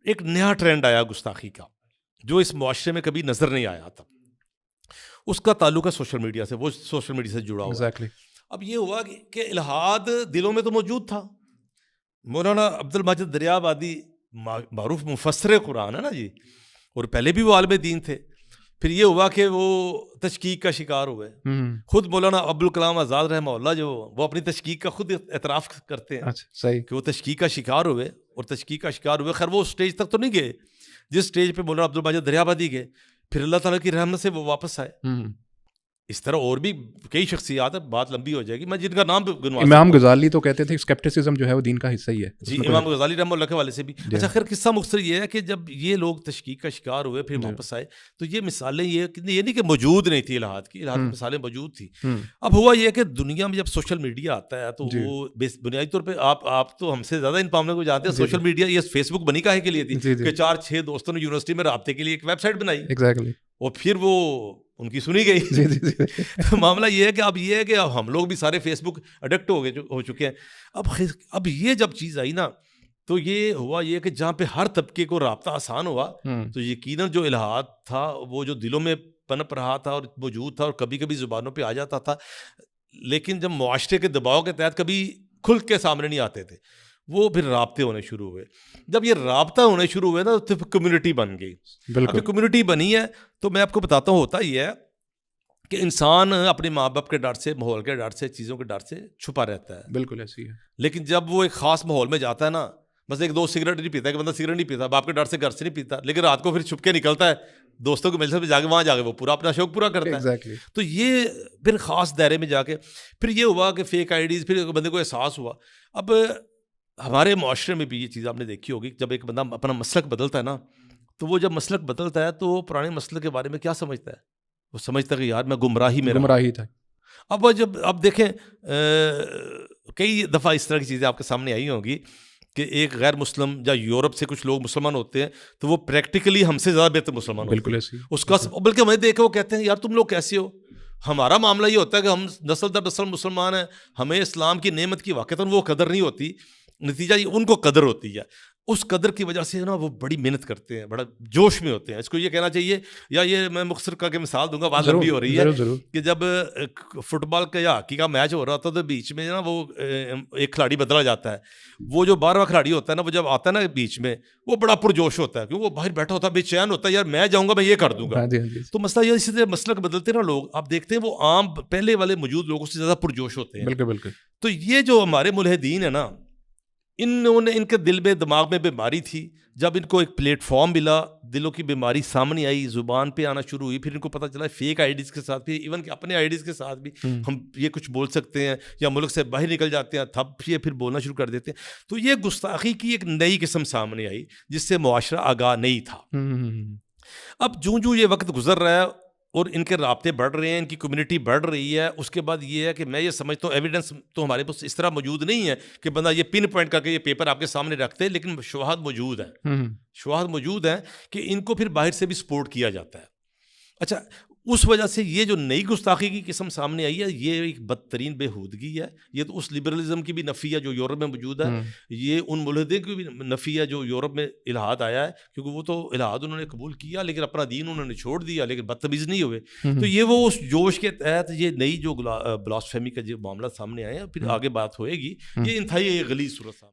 ایک نیا ٹرینڈ آیا گستاخی کا جو اس معاشرے میں کبھی نظر نہیں آیا تھا. اس کا تعلق ہے سوشل میڈیا سے, وہ سوشل میڈیا سے جڑا ہوا. اب یہ ہوا کہ الہاد دلوں میں تو موجود تھا. مولانا عبد الماجد دریابادی معروف مفسر قرآن ہے نا جی, اور پہلے بھی وہ عالم دین تھے. پھر یہ ہوا کہ وہ تشکیک کا شکار ہوئے. خود مولانا ابوالکلام آزاد رحمہ اللہ جو وہ اپنی تشکیک کا خود اعتراف کرتے ہیں صحیح کہ وہ تشکیک کا شکار ہوئے, اور تشکیک کا شکار ہوئے. خیر وہ اسٹیج تک تو نہیں گئے جس اسٹیج پہ مولانا عبد الماجد دریابادی گئے. پھر اللہ تعالیٰ کی رحمت سے وہ واپس آئے. اس طرح اور بھی کئی شخصیات ہیں, بات لمبی ہو جائے گی, میں جن کا نام گنوا. امام غزالی تو کہتے تھے اسکیپٹسزم جو ہے وہ دین کا حصہ ہی ہے. جی امام غزالی رحمہ اللہ کے والے سے بھی. اچھا خیر قصہ مختصر یہ ہے کہ جب یہ لوگ تشکیک کا شکار ہوئے پھر واپس آئے تو یہ مثالیں یہ نہیں کہ موجود نہیں تھی الہاد کی, الہاد کی مثالیں موجود تھی. اب ہوا یہ کہ دنیا میں جب سوشل میڈیا آتا ہے تو وہ بنیادی طور پہ آپ تو ہم سے زیادہ ان معاملوں کو جانتے ہیں. سوشل میڈیا یہ فیس بک بنی کاہے کے لیے تھی کہ 4-6 دوستوں نے یونیورسٹی میں رابطے کے لیے ایک ویب سائٹ بنائی, اور پھر وہ ان کی سنی گئی. معاملہ یہ ہے کہ اب یہ ہے کہ اب ہم لوگ بھی سارے فیس بک اڈکٹ ہو چکے ہیں. اب یہ جب چیز آئی نا تو یہ ہوا یہ کہ جہاں پہ ہر طبقے کو رابطہ آسان ہوا تو یقیناً جو الہاد تھا وہ جو دلوں میں پنپ رہا تھا اور موجود تھا اور کبھی کبھی زبانوں پہ آ جاتا تھا, لیکن جب معاشرے کے دباؤ کے تحت کبھی کھل کے سامنے نہیں آتے تھے, وہ پھر رابطے ہونے شروع ہوئے. جب یہ رابطہ ہونے شروع ہوئے نا تو کمیونٹی بن گئی. اب کمیونٹی بنی ہے تو میں آپ کو بتاتا ہوں ہوتا یہ ہے کہ انسان اپنے ماں باپ کے ڈر سے, ماحول کے ڈر سے, چیزوں کے ڈر سے چھپا رہتا ہے. بالکل ایسی ہے. لیکن جب وہ ایک خاص ماحول میں جاتا ہے نا, بس ایک دوست سگریٹ نہیں پیتا, کہ بندہ سگریٹ نہیں پیتا, باپ کے ڈر سے گھر سے نہیں پیتا, لیکن رات کو پھر چھپ کے نکلتا ہے دوستوں کے مجلس میں جا کے, وہاں جا کے وہ پورا اپنا شوق پورا کرتا ہے. تو یہ پھر خاص دائرے میں جا کے پھر یہ ہوا کہ فیک آئی ڈیز, پھر بندے کو احساس ہوا. اب ہمارے معاشرے میں بھی یہ چیز آپ نے دیکھی ہوگی, جب ایک بندہ اپنا مسلک بدلتا ہے نا تو وہ جب مسلک بدلتا ہے تو وہ پرانے مسلک کے بارے میں کیا سمجھتا ہے, وہ سمجھتا ہے کہ یار میں گمراہی تھا. اب دیکھیں کئی دفعہ اس طرح کی چیزیں آپ کے سامنے آئی ہوں گی کہ ایک غیر مسلم یا یورپ سے کچھ لوگ مسلمان ہوتے ہیں تو وہ پریکٹیکلی ہم سے زیادہ بہتر مسلمان ہوتے ہیں. بالکل ایسی اس کا بلکہ ہمیں دیکھے وہ کہتے ہیں یار تم لوگ کیسے ہو. ہمارا معاملہ یہ ہوتا ہے کہ ہم نسل در نسل مسلمان ہیں, ہمیں اسلام کی نعمت کی واقعتاً وہ قدر نہیں ہوتی, نتیجہ یہ ان کو قدر ہوتی ہے. اس قدر کی وجہ سے نا وہ بڑی محنت کرتے ہیں, بڑا جوش میں ہوتے ہیں. اس کو یہ کہنا چاہیے, یا یہ میں مختصر کر کے مثال دوں گا, بات لمبی ہو رہی ہے, کہ جب فٹ بال کا یا ہاکی کا میچ ہو رہا ہوتا ہے تو بیچ میں نا وہ ایک کھلاڑی بدلا جاتا ہے. وہ جو 12واں کھلاڑی ہوتا ہے نا, وہ جب آتا ہے نا بیچ میں وہ بڑا پرجوش ہوتا ہے, کیونکہ وہ باہر بیٹھا ہوتا ہے, بے چین ہوتا ہے, یار میں جاؤں گا, میں یہ کر دوں گا. تو مسئلہ یہ اسی طرح مسلک بدلتے نا لوگ, آپ دیکھتے ہیں وہ عام پہلے والے موجود لوگوں سے زیادہ پرجوش ہوتے ہیں. بالکل. تو یہ جو ہمارے ملحدین ہیں نا, انہوں نے ان کے دل میں دماغ میں بیماری تھی. جب ان کو ایک پلیٹ فارم ملا, دلوں کی بیماری سامنے آئی, زبان پہ آنا شروع ہوئی, پھر ان کو پتہ چلا فیک آئی ڈیز کے ساتھ بھی, ایون کہ اپنے آئی ڈیز کے ساتھ بھی ہم یہ کچھ بول سکتے ہیں, یا ملک سے باہر نکل جاتے ہیں تب یہ پھر بولنا شروع کر دیتے ہیں. تو یہ گستاخی کی ایک نئی قسم سامنے آئی جس سے معاشرہ آگاہ نہیں تھا. اب جوں یہ وقت گزر رہا ہے اور ان کے رابطے بڑھ رہے ہیں, ان کی کمیونٹی بڑھ رہی ہے, اس کے بعد یہ ہے کہ میں یہ سمجھتا ہوں ایویڈنس تو ہمارے پاس اس طرح موجود نہیں ہے کہ بندہ یہ پن پوائنٹ کر کے یہ پیپر آپ کے سامنے رکھتے, لیکن شواہد موجود ہیں, شواہد موجود ہیں کہ ان کو پھر باہر سے بھی سپورٹ کیا جاتا ہے. اچھا اس وجہ سے یہ جو نئی گستاخی کی قسم سامنے آئی ہے یہ ایک بدترین بےہودگی ہے. یہ تو اس لبرلزم کی بھی نفی ہے جو یورپ میں موجود ہے, یہ ان ملحدین کی بھی نفی ہے جو یورپ میں الہاد آیا ہے, کیونکہ وہ تو الہاد انہوں نے قبول کیا لیکن اپنا دین انہوں نے چھوڑ دیا, لیکن بدتمیز نہیں ہوئے. تو یہ وہ اس جوش کے تحت یہ نئی جو بلاسفیمی کا جو معاملہ سامنے آیا, پھر آگے بات ہوئے گی, یہ انتہائی غلیظ صورت.